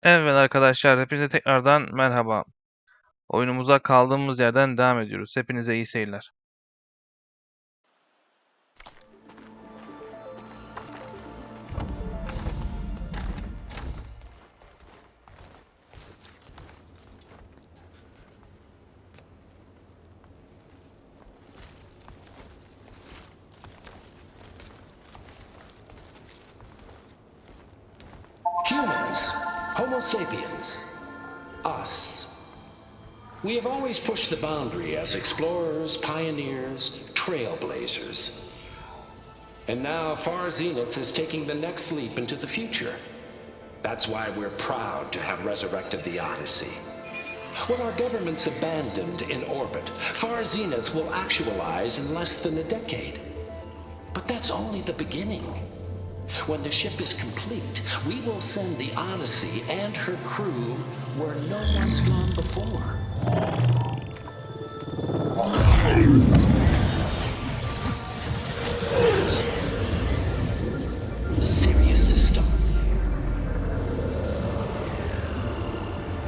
Evet arkadaşlar, hepinize tekrardan merhaba. Oyunumuza kaldığımız yerden devam ediyoruz. Hepinize iyi seyirler. Humans, Homo sapiens, us. We have always pushed the boundary as explorers, pioneers, trailblazers. And now Far Zenith is taking the next leap into the future. That's why we're proud to have resurrected the Odyssey. When our government's abandoned in orbit, Far Zenith will actualize in less than a decade. But that's only the beginning. When the ship is complete, we will send the Odyssey and her crew where no one's gone before. The Sirius system.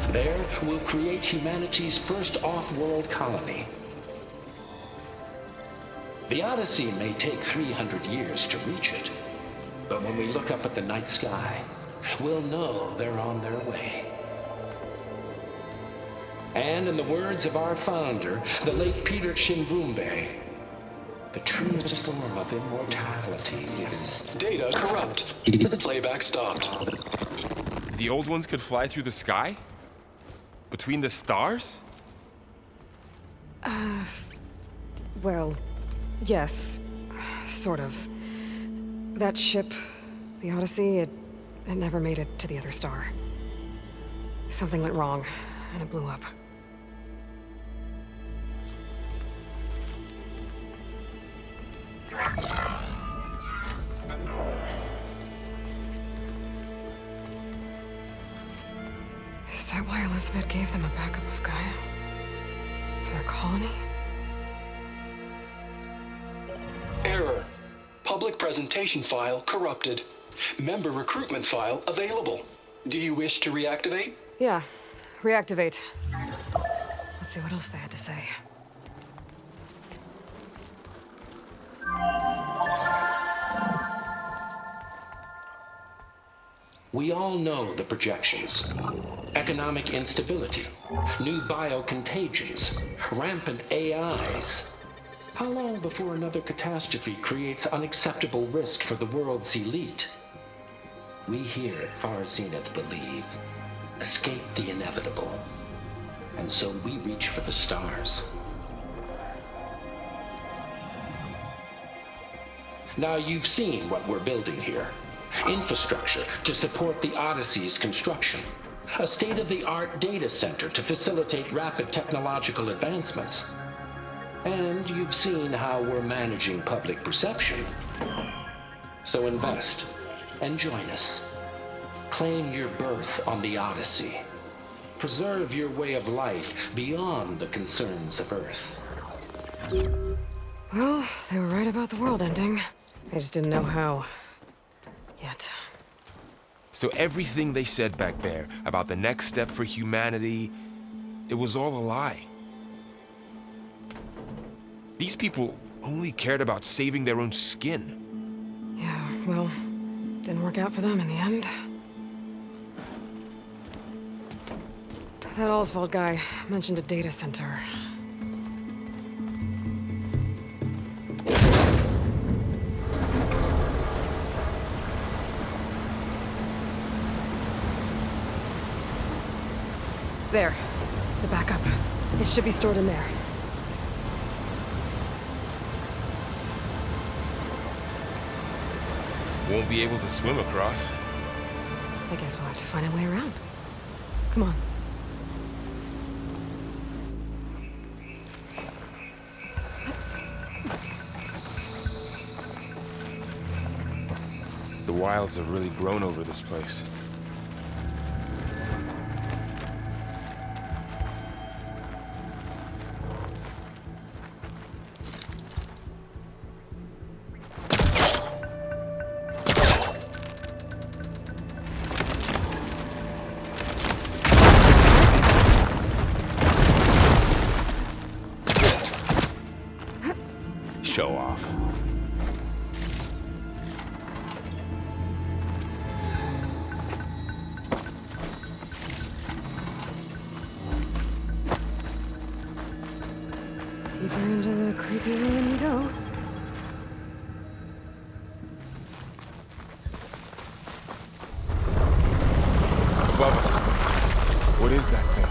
There, we'll create humanity's first off-world colony. The Odyssey may take 300 years to reach it. But when we look up at the night sky, we'll know they're on their way. And in the words of our founder, the late Peter Chimvumbe, the truest form of immortality is... Data corrupt. Playback stopped. The old ones could fly through the sky? Between the stars? Well, yes, sort of. That ship, the Odyssey, it never made it to the other star. Something went wrong, and it blew up. Is that why Elizabeth gave them a backup of Gaia? For their colony? Error. Public presentation file corrupted. Member recruitment file available. Do you wish to reactivate? Yeah, reactivate. Let's see what else they had to say. We all know the projections. Economic instability, new biocontagions, rampant AIs. How long before another catastrophe creates unacceptable risk for the world's elite? We here at Far Zenith believe, escape the inevitable. And so we reach for the stars. Now you've seen what we're building here. Infrastructure to support the Odyssey's construction. A state-of-the-art data center to facilitate rapid technological advancements. And you've seen how we're managing public perception. So invest and join us. Claim your berth on the Odyssey. Preserve your way of life beyond the concerns of Earth. Well, they were right about the world ending. I just didn't know how. Yet. So everything they said back there about the next step for humanity, it was all a lie. These people only cared about saving their own skin. Yeah, well, didn't work out for them in the end. That Oswald guy mentioned a data center. There, the backup. It should be stored in there. Won't be able to swim across. I guess we'll have to find a way around. Come on. The wilds have really grown over this place. creepier when you go. Above us. What is that thing?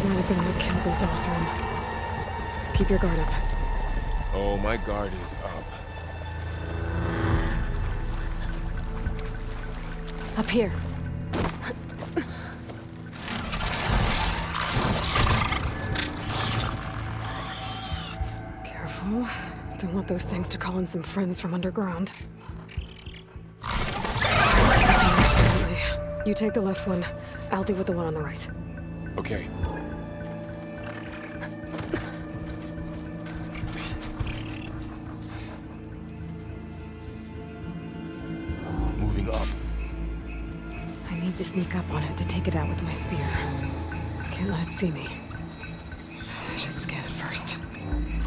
Might have been what killed those Osram. Keep your guard up. Oh, my guard is up. Up here. Careful. Don't want those things to call in some friends from underground. You take the left one. I'll deal with the one on the right. Okay. Moving up. I need to sneak up on it to take it out with my spear. Can't let it see me. I should scan it first.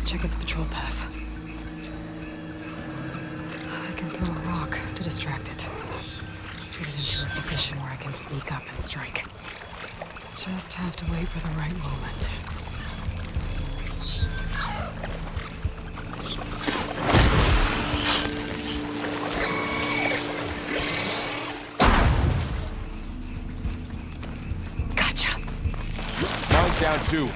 Check its patrol path. I can throw a rock to distract it. Get it into a position where I can sneak up and strike. Just have to wait for the right moment. Gotcha. Mine's down too.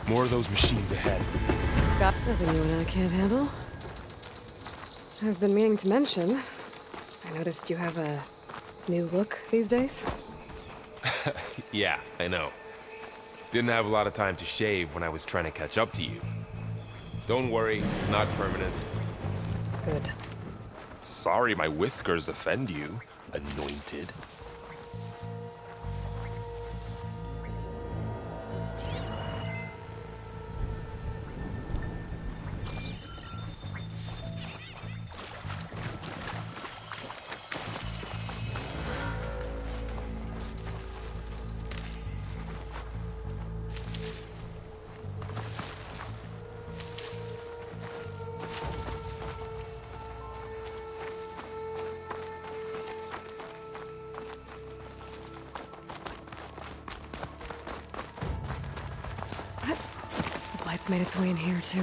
More of those machines ahead. Got nothing you and I can't handle. I've been meaning to mention, I noticed you have a new look these days. Yeah, I know. Didn't have a lot of time to shave when I was trying to catch up to you. Don't worry, it's not permanent. Good. Sorry my whiskers offend you, anointed. Light's made its way in here, too.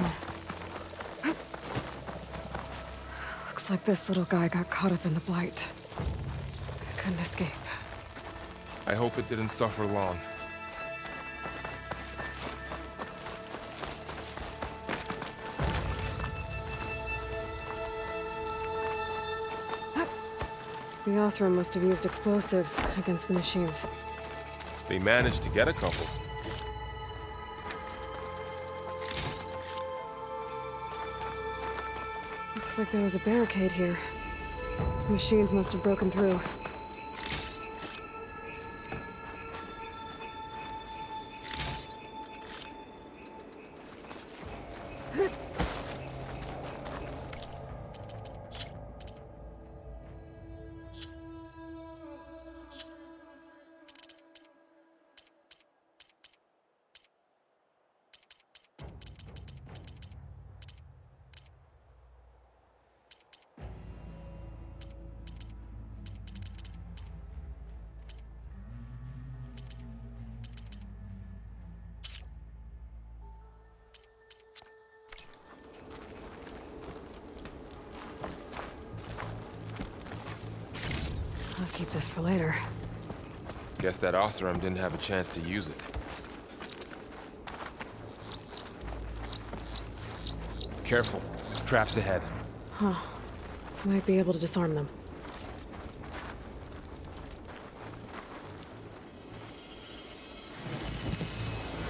Looks like this little guy got caught up in the blight. Couldn't escape. I hope it didn't suffer long. The Osram must have used explosives against the machines. They managed to get a couple. Looks like there was a barricade here. The machines must have broken through. Just for later. Guess that Oseram didn't have a chance to use it. Careful. Traps ahead. Huh. Might be able to disarm them.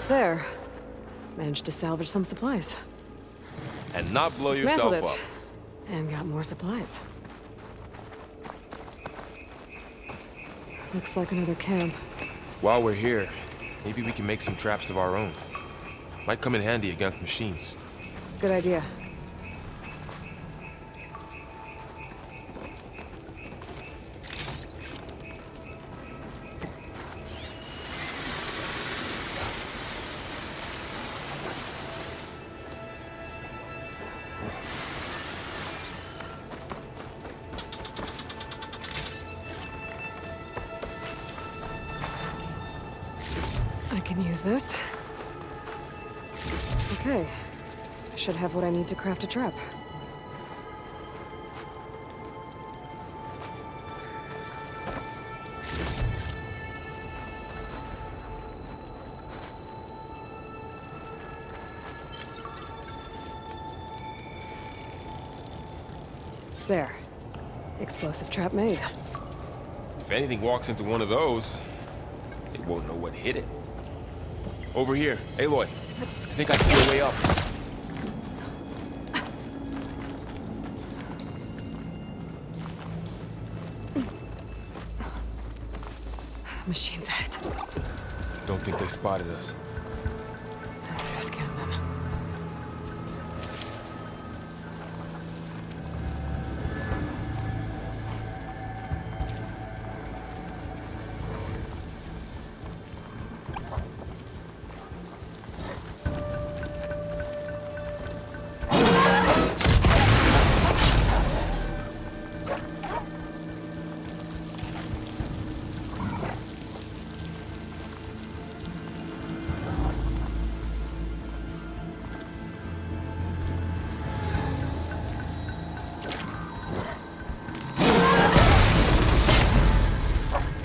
There. Managed to salvage some supplies. And not blow Dismantled yourself it. up. And got more supplies. Looks like another camp. While we're here, maybe we can make some traps of our own. Might come in handy against machines. Good idea. I can use this. Okay. Should have what I need to craft a trap. There. Explosive trap made. If anything walks into one of those, it won't know what hit it. Over here, Aloy. I think I see a way up. Machine's ahead. Don't think they spotted us. I better scan them.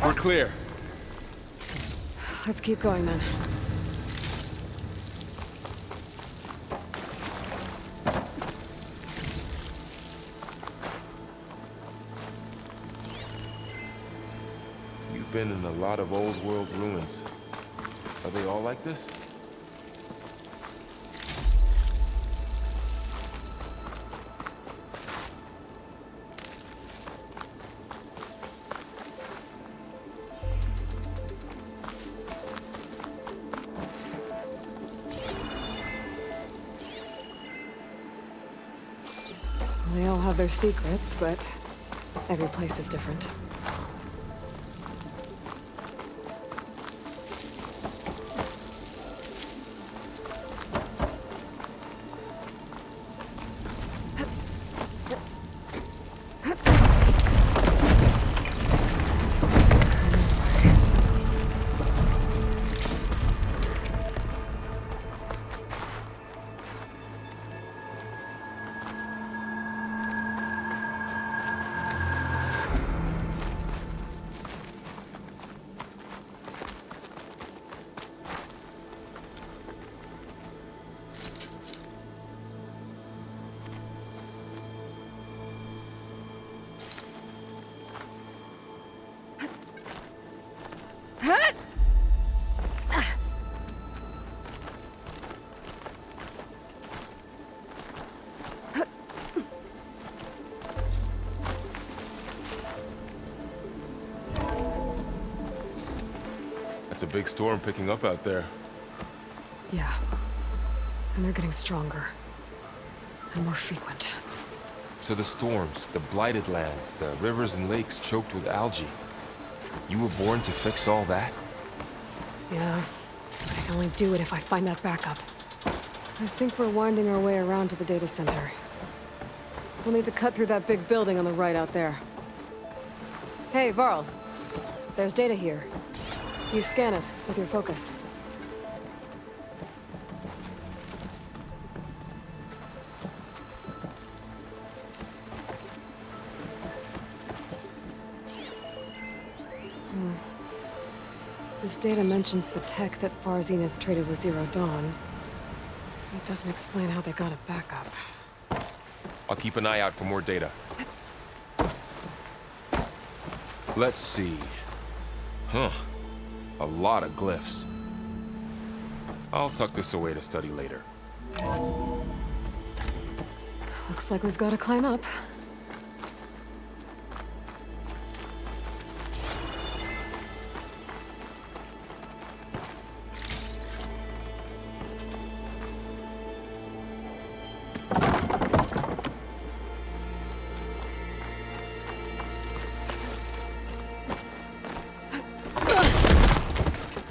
We're clear. Let's keep going then. You've been in a lot of old world ruins. Are they all like this? They all have their secrets, but every place is different. Let's hope it doesn't come this way. It's a big storm picking up out there. Yeah. And they're getting stronger. And more frequent. So the storms, the blighted lands, the rivers and lakes choked with algae. You were born to fix all that? Yeah. But I can only do it if I find that backup. I think we're winding our way around to the data center. We'll need to cut through that big building on the right out there. Hey, Varl. There's data here. You scan it with your focus. This data mentions the tech that Far Zenith traded with Zero Dawn. It doesn't explain how they got it back up. I'll keep an eye out for more data. Let's see. Huh. A lot of glyphs. I'll tuck this away to study later. Looks like we've got to climb up.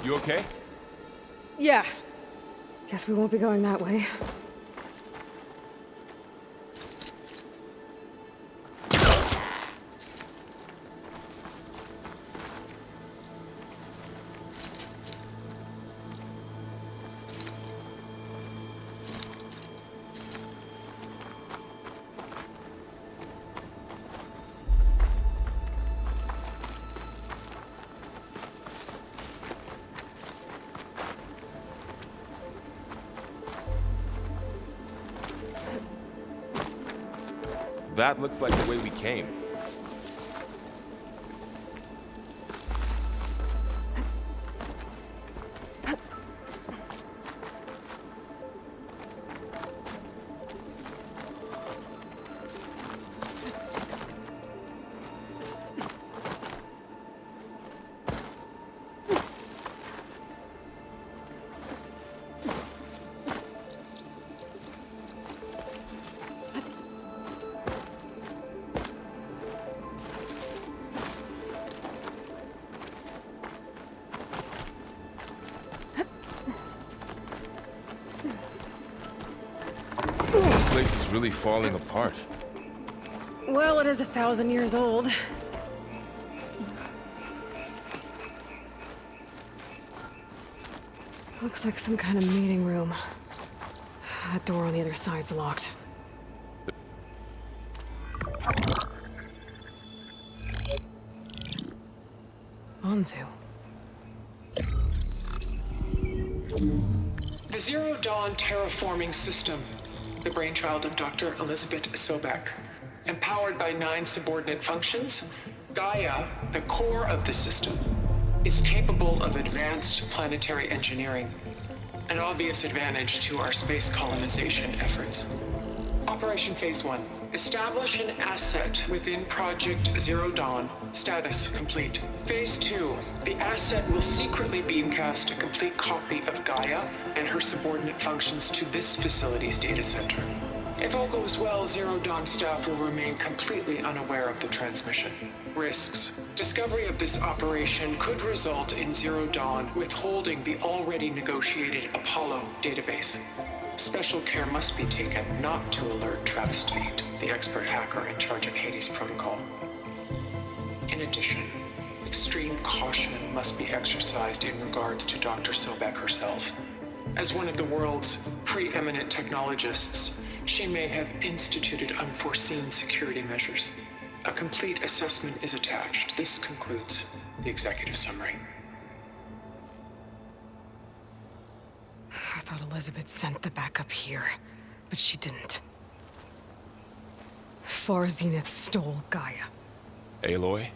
You okay? Yeah. Guess we won't be going that way. That looks like the way we came. This place is really falling apart. Well, it is 1,000 years old. Looks like some kind of meeting room. That door on the other side's locked. Onzu. The Zero Dawn terraforming system, the brainchild of Dr. Elizabeth Sobek. Empowered by 9 subordinate functions, Gaia, the core of the system, is capable of advanced planetary engineering, an obvious advantage to our space colonization efforts. Operation Phase 1. Establish an asset within Project Zero Dawn. Status complete. Phase 2. The asset will secretly beamcast a complete copy of Gaia and her subordinate functions to this facility's data center. If all goes well, Zero Dawn staff will remain completely unaware of the transmission. Risks. Discovery of this operation could result in Zero Dawn withholding the already negotiated Apollo database. Special care must be taken not to alert Travis Tate, the expert hacker in charge of Hades Protocol. In addition, extreme caution must be exercised in regards to Dr. Sobek herself. As one of the world's preeminent technologists, she may have instituted unforeseen security measures. A complete assessment is attached. This concludes the executive summary. I thought Elizabeth sent the backup here, but she didn't. Far Zenith stole Gaia. Aloy?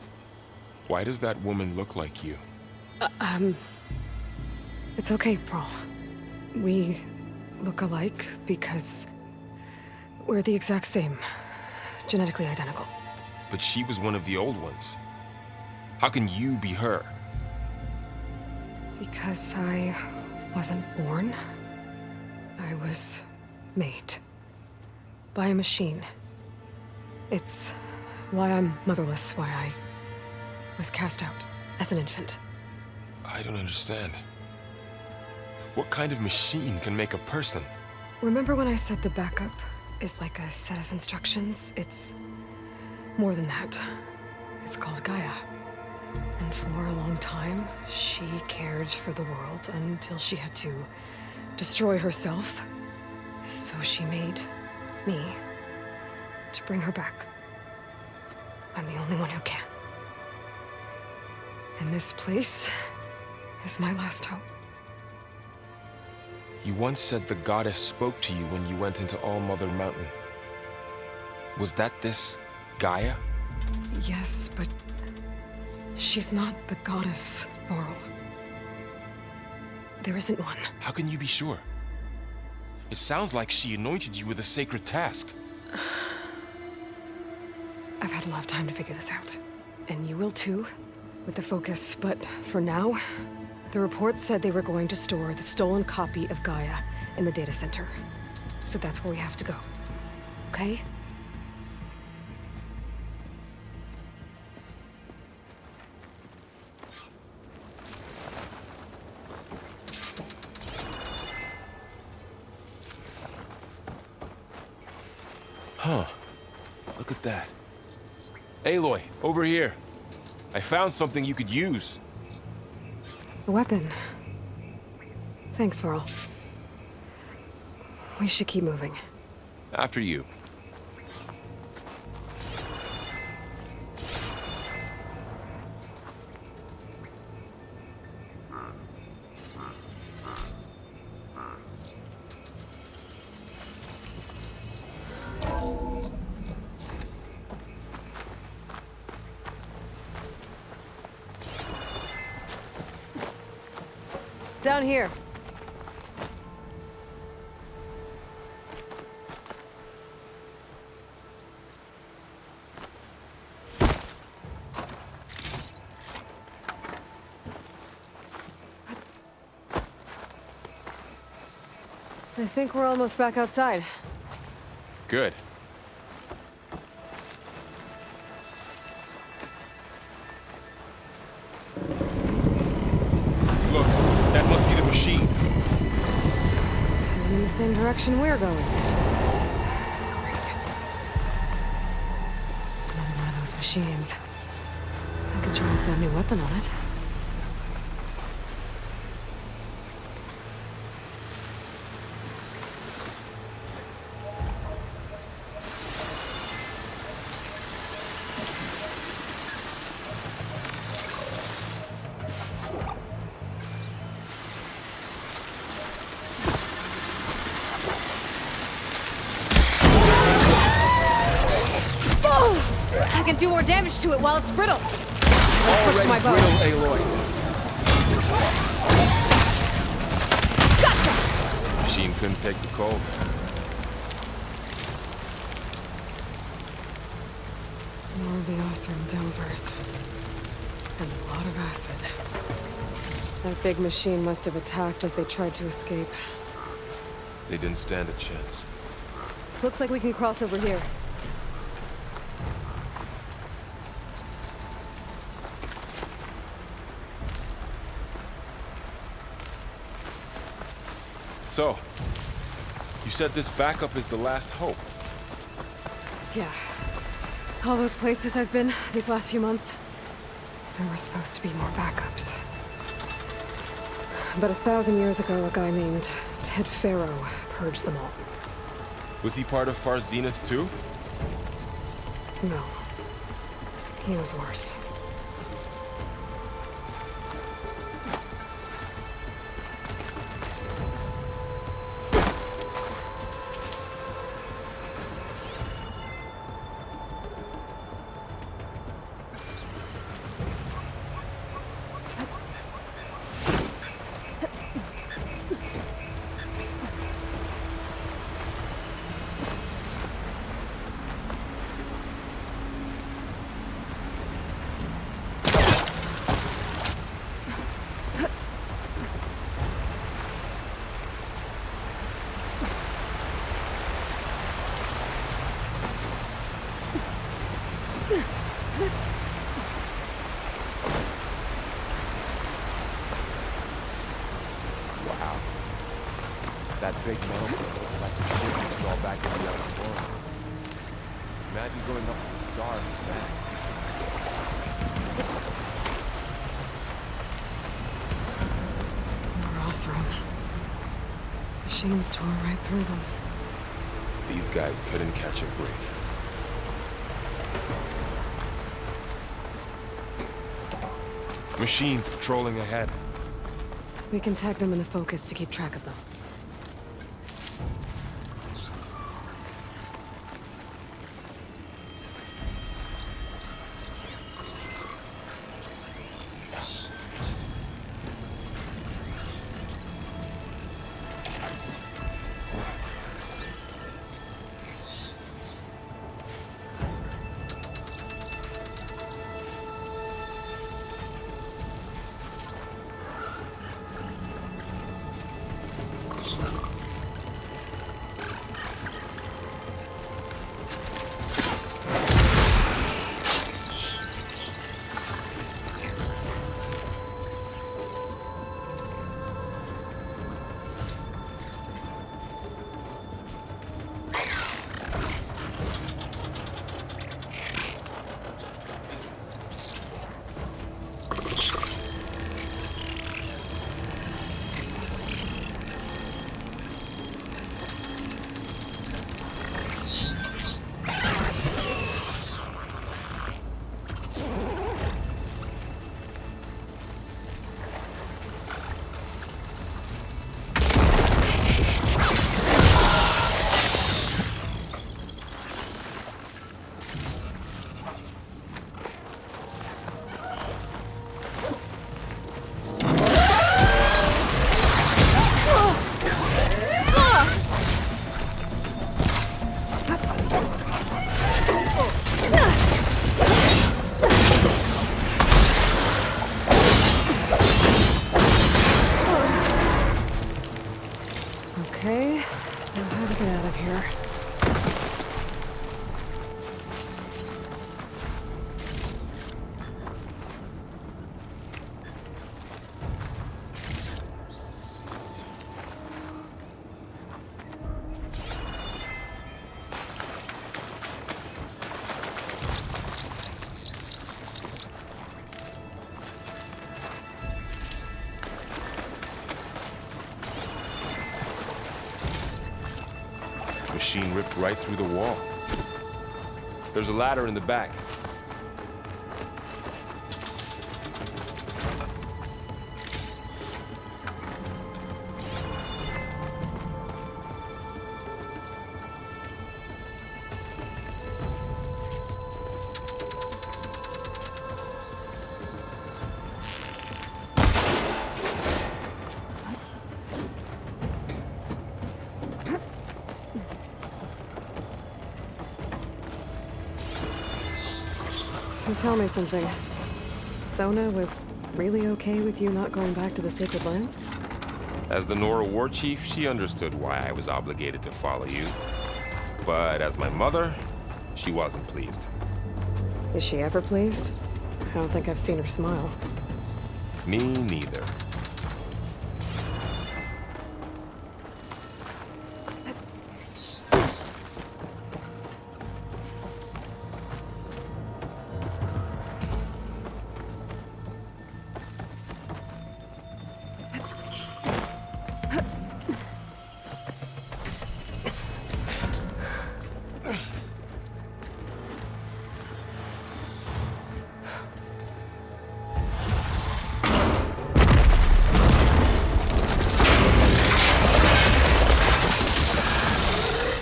Why does that woman look like you? It's okay, Pearl. We look alike because we're the exact same. Genetically identical. But she was one of the old ones. How can you be her? Because I wasn't born. I was made. By a machine. It's why I'm motherless, why I was cast out as an infant. I don't understand. What kind of machine can make a person? Remember when I said the backup is like a set of instructions? It's more than that. It's called Gaia. And for a long time, she cared for the world until she had to destroy herself. So she made me to bring her back. I'm the only one who can. And this place is my last hope. You once said the goddess spoke to you when you went into All-Mother Mountain. Was that this Gaia? Yes, but she's not the goddess, Laurel. There isn't one. How can you be sure? It sounds like she anointed you with a sacred task. I've had a lot of time to figure this out. And you will too, with the focus. But for now, the report said they were going to store the stolen copy of Gaia in the data center. So that's where we have to go. Okay? Huh. Look at that. Aloy, over here. I found something you could use. A weapon. Thanks, Varl. We should keep moving. After you. Down here. I think we're almost back outside. Good. Look, that must be the machine. It's heading in the same direction we're going. Great. Another one of those machines. I could try with that new weapon on it. I can do more damage to it while it's brittle. Let's switch to my bow. Aloy. Gotcha! Machine couldn't take the cold. More of the awesome delvers. And a lot of acid. That big machine must have attacked as they tried to escape. They didn't stand a chance. Looks like we can cross over here. So, you said this backup is the last hope. Yeah. All those places I've been these last few months, there were supposed to be more backups. But 1,000 years ago, a guy named Ted Pharaoh purged them all. Was he part of Far Zenith too? No. He was worse. Wow. That big metal looks like the ship is all back in the other world. Imagine going up to the stars back. More Osram. Machines tore right through them. These guys couldn't catch a break. Machines patrolling ahead. We can tag them in the focus to keep track of them. Okay, now how to get out of here. Machine ripped right through the wall. There's a ladder in the back. So tell me something. Sona was really okay with you not going back to the Sacred Lands? As the Nora war chief, she understood why I was obligated to follow you. But as my mother, she wasn't pleased. Is she ever pleased? I don't think I've seen her smile. Me neither.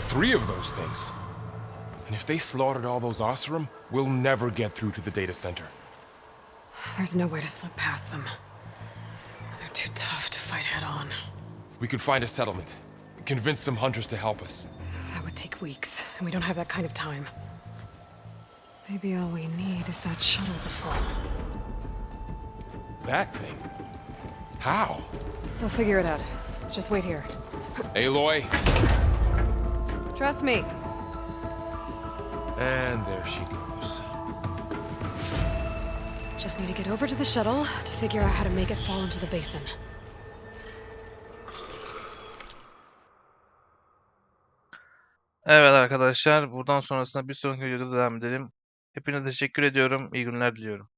Three of those things. And if they slaughtered all those Oseram, we'll never get through to the data center. There's no way to slip past them. They're too tough to fight head on. We could find a settlement. Convince some hunters to help us. That would take weeks, and we don't have that kind of time. Maybe all we need is that shuttle to fall. That thing? How? We'll figure it out. Just wait here. Aloy. Trust me. And there she goes. Just need to get over to the shuttle to figure out how to make it fall into the basin. Evet arkadaşlar, buradan sonrasında bir sonraki videoda devam edelim. Hepinize teşekkür ediyorum. İyi günler diliyorum.